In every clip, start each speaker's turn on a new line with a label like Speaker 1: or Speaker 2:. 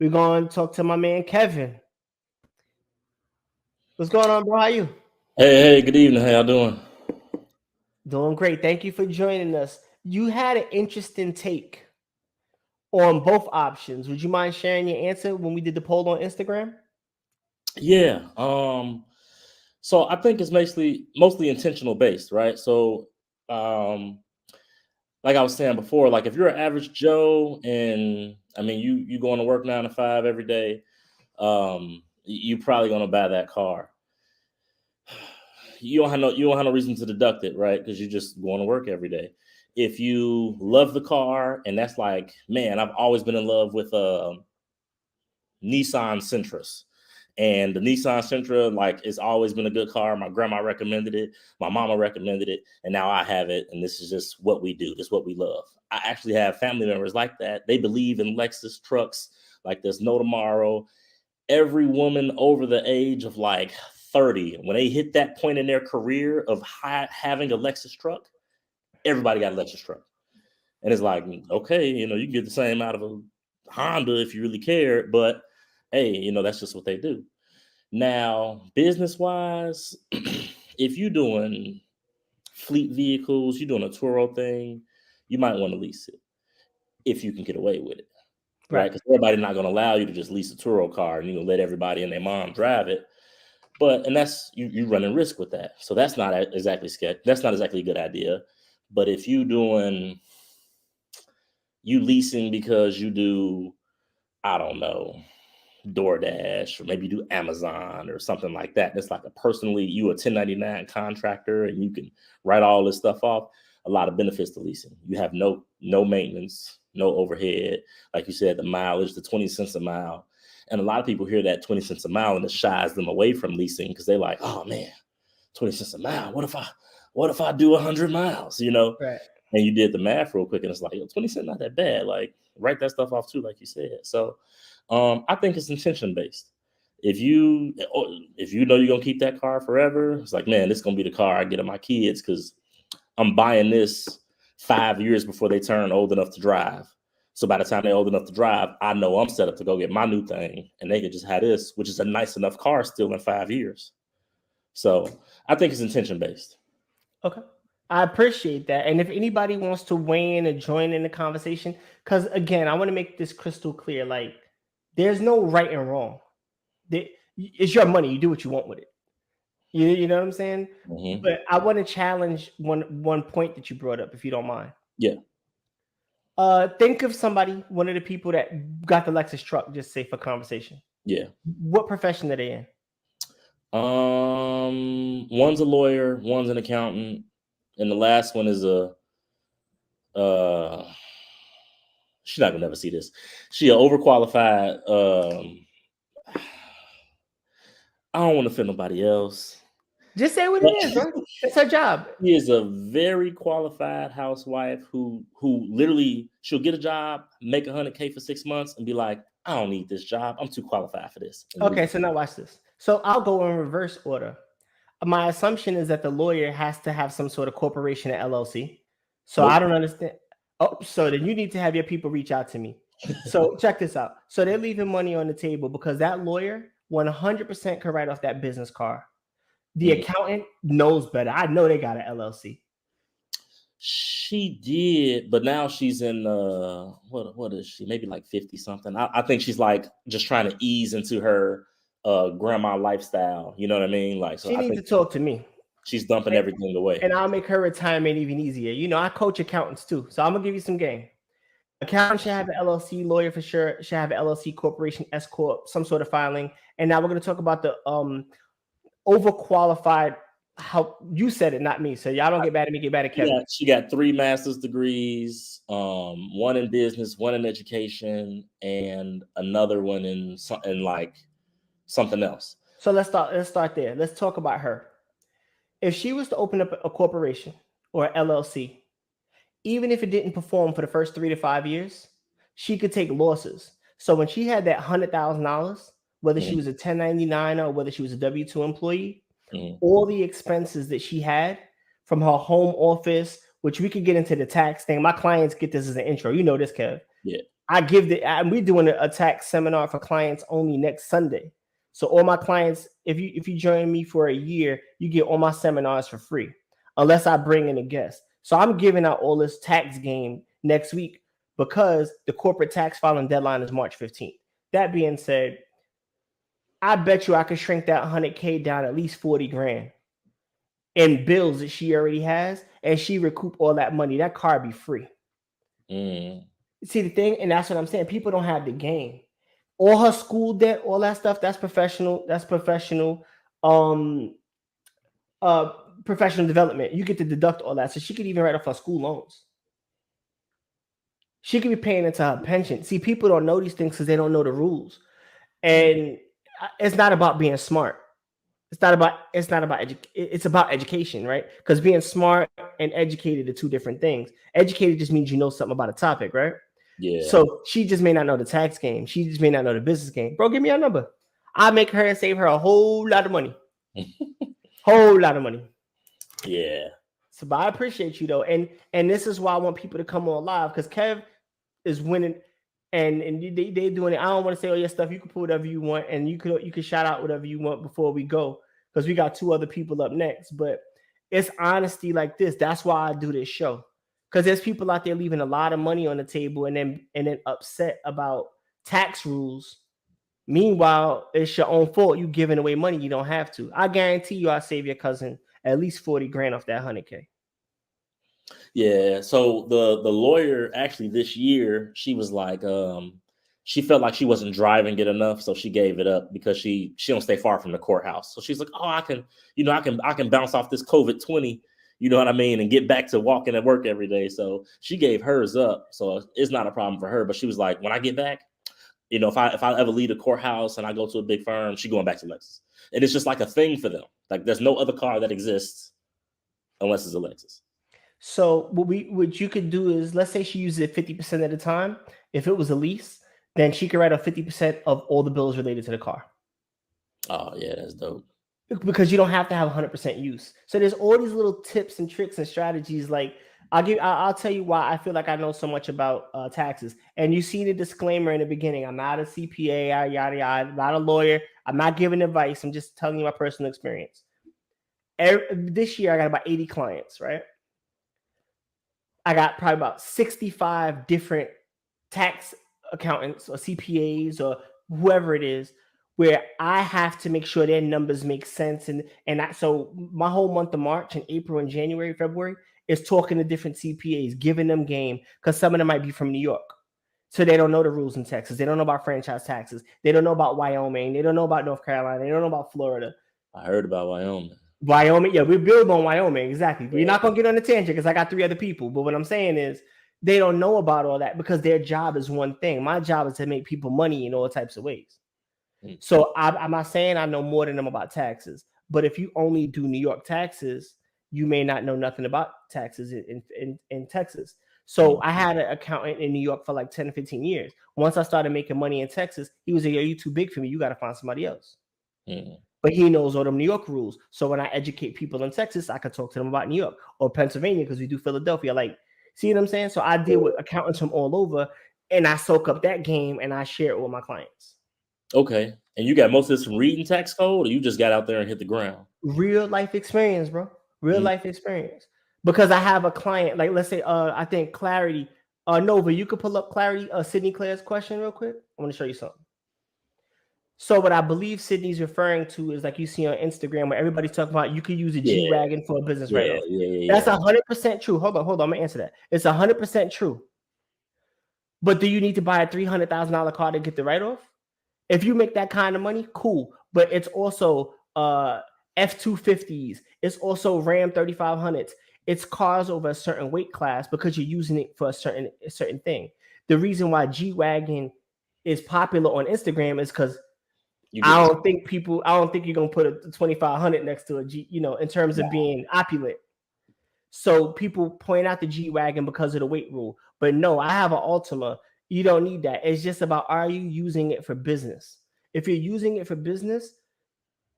Speaker 1: We're going to talk to my man Kevin. What's going on, bro? How you?
Speaker 2: Hey, good evening. How y'all doing?
Speaker 1: Doing great. Thank you for joining us. You had an interesting take on both options. Would you mind sharing your answer when we did the poll on Instagram?
Speaker 2: Yeah. So I think it's mostly intentional based, right? So um like I was saying before, like if you're an average Joe and I mean you going to work 9 to 5 every day, you probably gonna buy that car. You don't have no reason to deduct it, right? Because you're just going to work every day. If you love the car and that's like, man, I've always been in love with Nissan Sentras. And the Nissan Sentra, like, it's always been a good car. My grandma recommended it. My mama recommended it. And now I have it. And this is just what we do. This is what we love. I actually have family members like that. They believe in Lexus trucks like there's no tomorrow. Every woman over the age of like 30, when they hit that point in their career of having a Lexus truck, everybody got a Lexus truck. And it's like, okay, you can get the same out of a Honda if you really care. But hey, that's just what they do. Now, business wise, if you're doing fleet vehicles, you're doing a Turo thing, you might want to lease it if you can get away with it, right?
Speaker 1: Right.
Speaker 2: Because everybody's not going to allow you to just lease a Turo car and let everybody and their mom drive it. And that's you running risk with that. So that's not exactly sketch. That's not exactly a good idea. But if you leasing because you do, I don't know, DoorDash, or maybe you do Amazon or something like that. That's like you a 1099 contractor and you can write all this stuff off. A lot of benefits to leasing. You have no maintenance, no overhead. Like you said, the mileage, the 20 cents a mile. And a lot of people hear that 20 cents a mile and it shies them away from leasing because they're like, oh man, 20 cents a mile. What if I do 100 miles,
Speaker 1: Right.
Speaker 2: And you did the math real quick and it's like, 20 cents not that bad. Like, write that stuff off too, like you said. So I think it's intention based. If you know you're gonna keep that car forever, it's like, man, this is gonna be the car I get to my kids because I'm buying this 5 years before they turn old enough to drive. So by the time they're old enough to drive, I know I'm set up to go get my new thing, and they can just have this, which is a nice enough car still in 5 years. So I think it's intention based.
Speaker 1: Okay. I appreciate that. And if anybody wants to weigh in and join in the conversation, because again, I want to make this crystal clear. Like, there's no right and wrong. It's your money. You do what you want with it. You know what I'm saying?
Speaker 2: Mm-hmm.
Speaker 1: But I want to challenge one point that you brought up, if you don't mind.
Speaker 2: Yeah.
Speaker 1: Think of somebody, one of the people that got the Lexus truck, just say for conversation.
Speaker 2: Yeah.
Speaker 1: What profession are they in?
Speaker 2: One's a lawyer, one's an accountant, and the last one is she's not gonna never see this. She an overqualified. I don't want to offend nobody else.
Speaker 1: Just say what it is, bro. It's her job.
Speaker 2: She is a very qualified housewife who literally she'll get a job, make $100K for 6 months, and be like, I don't need this job. I'm too qualified for this.
Speaker 1: Okay, so now watch this. So I'll go in reverse order. My assumption is that the lawyer has to have some sort of corporation or LLC. So
Speaker 2: Nope.
Speaker 1: I don't understand. Oh, so then you need to have your people reach out to me. So check this out. So they're leaving money on the table because that lawyer 100% can write off that business card. The accountant knows better. I know they got an LLC.
Speaker 2: She did, but now she's in what is she? Maybe like 50 something. I think she's like just trying to ease into her grandma lifestyle. You know what I mean? Like, so
Speaker 1: She
Speaker 2: I
Speaker 1: needs
Speaker 2: think
Speaker 1: to talk to me.
Speaker 2: she's dumping everything away.
Speaker 1: And I'll make her retirement even easier. You know, I coach accountants too. So I'm gonna give you some game. Accountant should have an LLC, lawyer for sure should have an LLC, corporation, S corp, some sort of filing. And now we're going to talk about the overqualified. How you said it, not me. So y'all don't get mad at me. Get mad at Kevin.
Speaker 2: She got 3 master's degrees, one in business, one in education, and another one in like something else.
Speaker 1: So let's start there. Let's talk about her. If she was to open up a corporation or LLC, even if it didn't perform for the first 3 to 5 years, she could take losses. So when she had that $100,000, whether she was a 1099 or whether she was a W-2 employee, all the expenses that she had from her home office, which we could get into the tax thing. My clients get this as an intro. You know this, Kev.
Speaker 2: Yeah.
Speaker 1: we're doing a tax seminar for clients only next Sunday. So all my clients, if you join me for a year, you get all my seminars for free, unless I bring in a guest. So I'm giving out all this tax game next week because the corporate tax filing deadline is March 15th. That being said, I bet you I could shrink that 100K down at least 40 grand in bills that she already has, and she recoup all that money. That car be free. See the thing, and that's what I'm saying. People don't have the game. All her school debt, all that stuff, that's professional. That's professional. Professional development. You get to deduct all that, so she could even write off her school loans. She could be paying into her pension. See, people don't know these things because they don't know the rules, and it's not about being smart. It's about education, right? Because being smart and educated are two different things. Educated just means you know something about a topic, right?
Speaker 2: Yeah.
Speaker 1: So she just may not know the tax game. She just may not know the business game. Bro, give me your number. I'll make her and save her a whole lot of money. Whole lot of money.
Speaker 2: Yeah.
Speaker 1: So, but I appreciate you though, and this is why I want people to come on live, because Kev is winning, and they're doing it. I don't want to say all your stuff. You can put whatever you want, and you can shout out whatever you want before we go, because we got 2 other people up next. But it's honesty like this. That's why I do this show, because there's people out there leaving a lot of money on the table and then upset about tax rules. Meanwhile, it's your own fault. You giving away money you don't have to. I guarantee you, I'll save your cousin at least 40 grand off that 100K.
Speaker 2: Yeah. So the lawyer actually this year, she was like, she felt like she wasn't driving it enough, so she gave it up because she don't stay far from the courthouse. So she's like, oh, I can bounce off this COVID-20, you know what I mean, and get back to walking at work every day. So she gave hers up. So it's not a problem for her. But she was like, when I get back, you know, if I ever leave the courthouse and I go to a big firm, she going back to Lexus. And it's just like a thing for them. Like there's no other car that exists unless it's a Lexus.
Speaker 1: So what you could do is, let's say she uses it 50% of the time. If it was a lease, then she could write off 50% of all the bills related to the car.
Speaker 2: Oh yeah, that's dope.
Speaker 1: Because you don't have to have 100% use. So there's all these little tips and tricks and strategies. Like I'll tell you why I feel like I know so much about taxes. And you see the disclaimer in the beginning. I'm not a CPA, yada yada. I'm not a lawyer. I'm not giving advice. I'm just telling you my personal experience. This year I got about 80 clients, right? I got probably about 65 different tax accountants or CPAs or whoever it is, where I have to make sure their numbers make sense. So my whole month of March and April and January, February is talking to different CPAs, giving them game, because some of them might be from New York. So they don't know the rules in Texas. They don't know about franchise taxes. They don't know about Wyoming. They don't know about North Carolina. They don't know about Florida.
Speaker 2: I heard about Wyoming.
Speaker 1: Yeah, we build on Wyoming, exactly. We're not going to get on the tangent because I got 3 other people. But what I'm saying is they don't know about all that because their job is one thing. My job is to make people money in all types of ways. So I'm not saying I know more than them about taxes. But if you only do New York taxes, you may not know nothing about taxes in Texas. So I had an accountant in New York for like 10 or 15 years. Once I started making money in Texas, he was like, "Are you too big for me? You got to find somebody else." But he knows all them New York rules. So when I educate people in Texas, I can talk to them about New York or Pennsylvania because we do Philadelphia. Like, see what I'm saying? So I deal with accountants from all over, and I soak up that game and I share it with my clients.
Speaker 2: Okay. And you got most of this from reading tax code, or you just got out there and hit the ground?
Speaker 1: Real life experience, bro. Real life experience. Because I have a client, like let's say, I think Clarity, Nova, you could pull up Clarity, Sydney Claire's question real quick. I want to show you something. So what I believe Sydney's referring to is like you see on Instagram where everybody's talking about you could use a G-Wagon for a business write-off. That's 100% true. Hold on. I'm going to answer that. It's 100% true. But do you need to buy a $300,000 car to get the write-off? If you make that kind of money, cool. But it's also F-250s. It's also Ram 3500s. It's cars over a certain weight class because you're using it for a certain thing. The reason why G-Wagon is popular on Instagram is because I don't think you're gonna put a 2500 next to a G, in terms of being opulent. So people point out the G-Wagon because of the weight rule. But no, I have an Altima. You don't need that. It's just about, are you using it for business? If you're using it for business,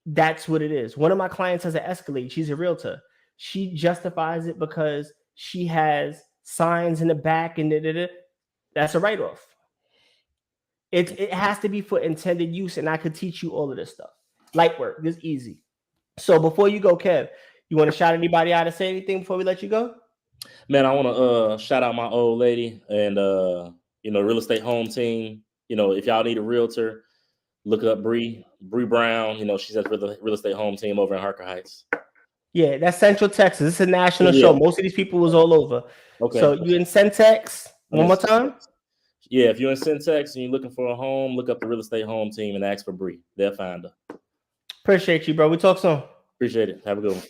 Speaker 1: that's what it is. One of my clients has an Escalade. She's a realtor. She justifies it because she has signs in the back and that's a write-off. It has to be for intended use, and I could teach you all of this stuff. Light work, this easy. So before you go, Kev, you want to shout anybody out or say anything before we let you go?
Speaker 2: Man, I want to shout out my old lady and real estate home team. If y'all need a realtor, look up Bree Brown. She's at the real estate home team over in Harker Heights.
Speaker 1: Yeah, that's Central Texas. It's a national show. Most of these people was all over.
Speaker 2: Okay.
Speaker 1: So you in Centex? One more time?
Speaker 2: Yeah, if you're in Centex and you're looking for a home, look up the real estate home team and ask for Bree. They'll find her.
Speaker 1: Appreciate you, bro. We talk soon.
Speaker 2: Appreciate it. Have a good one.